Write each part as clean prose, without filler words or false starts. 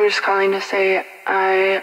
were just calling to say I...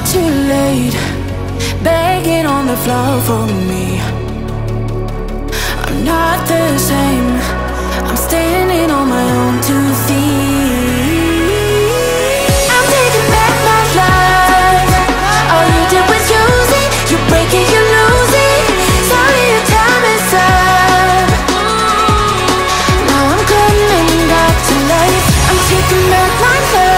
Too late, begging on the floor for me. I'm not the same, I'm standing on my own 2 feet. I'm taking back my life. All you did was use it, you break it, you lose it. Sorry, your time is up. Now I'm coming back to life. I'm taking back my love.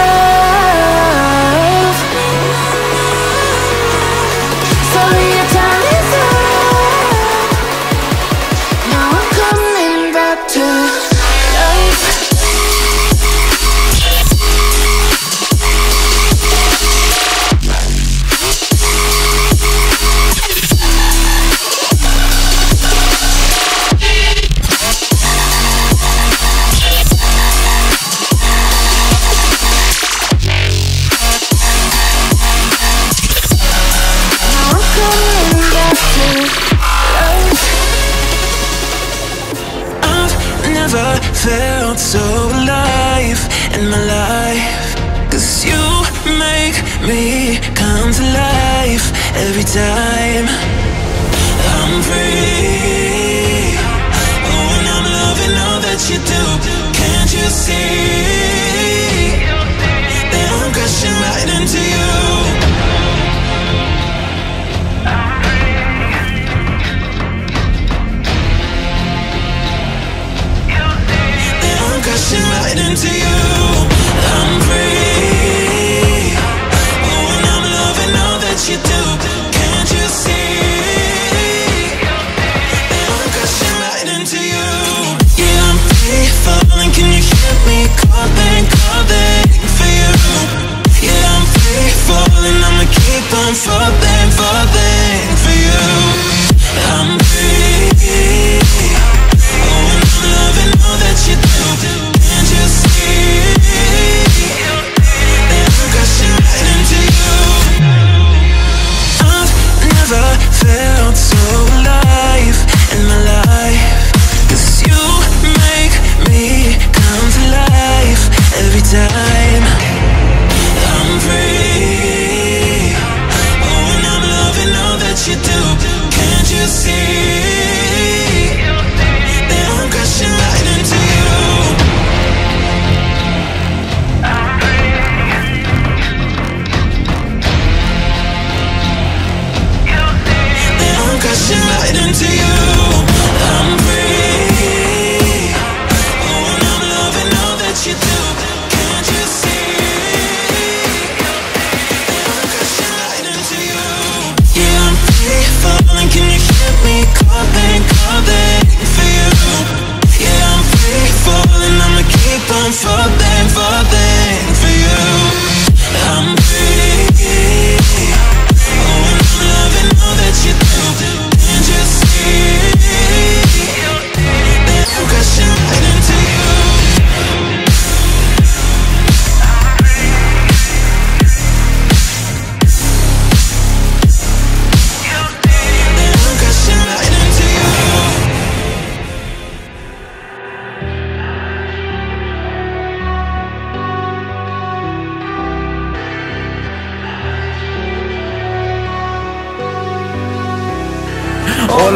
Felt so alive in my life, 'cause you make me come to life every time I'm free. Oh, and I'm loving all that you do. Can't you see that I'm crashing right into you? Crashing right into you. I'm free. Oh, and I'm loving all that you do. Can't you see?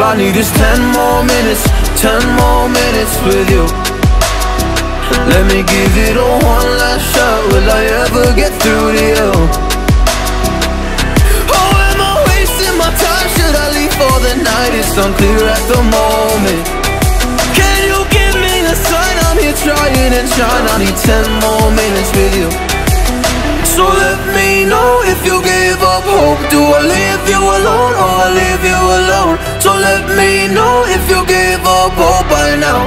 I need is 10 more minutes, 10 more minutes with you. Let me give it a one last shot. Will I ever get through to you? Oh, am I wasting my time? Should I leave for the night? It's unclear at the moment. Can you give me a sign? I'm here trying and trying. I need 10 more minutes with you. So let me know if you gave up hope. Do I leave you alone or I leave you alone? So let me know if you gave up hope by now.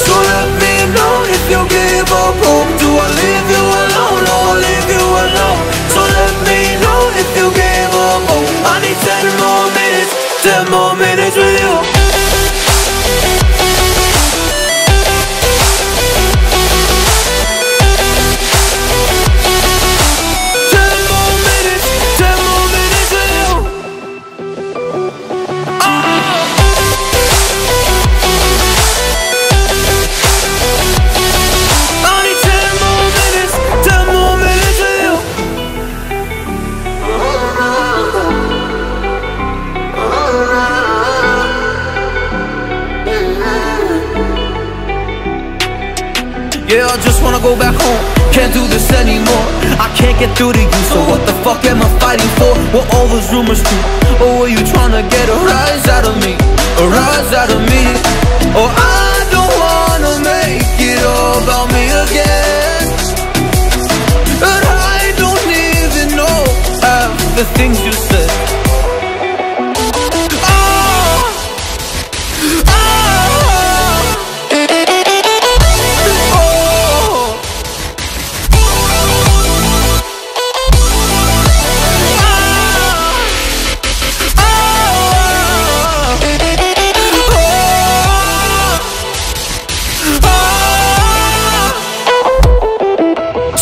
So let me know if you gave up hope. Do I leave you alone or I leave you alone? So let me know if you gave up hope. I need 10 more minutes, 10 more minutes with you. Yeah, I just wanna go back home. Can't do this anymore. I can't get through to you, so what the fuck am I fighting for? Were all those rumors true? Or were you trying to get a rise out of me? A rise out of me? Or I don't wanna make it all about me again. And I don't even know half the things you said.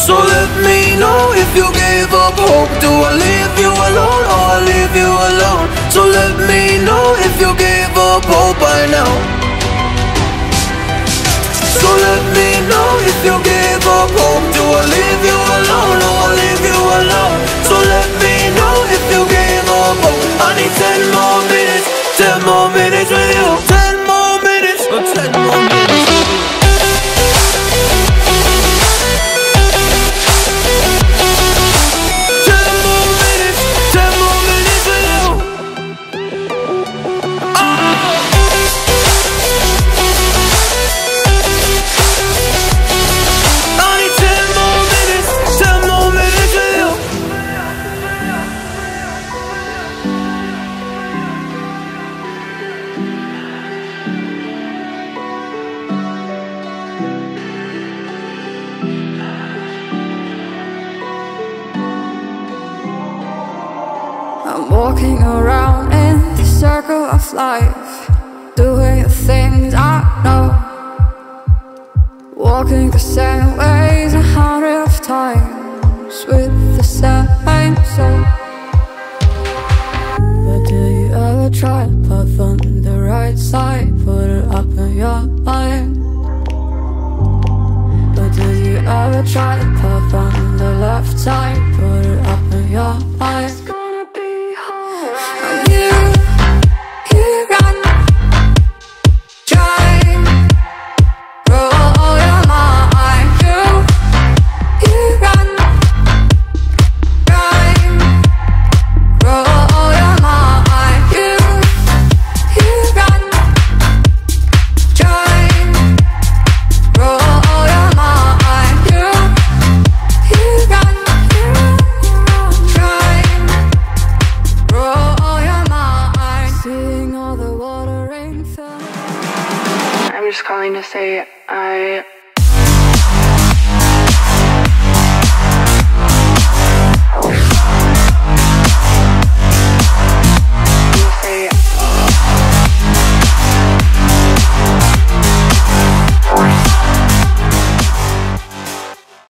So let me know if you gave up hope. Do I leave you alone or I leave you alone? So let me know if you gave up hope by now. So let me know if you gave up hope. Do I leave you alone or I leave you alone? So let me know if you gave up hope. I need 10 more minutes, 10 more minutes with you. 10 more minutes, 10 more minutes with you. I'm walking around in the circle of life, doing the things I know, walking the same ways 100 times with the same soul. But do you ever try to path on the right side, put it up in your mind? But do you ever try to path on the left side, put it up in your mind? I'm just calling to say I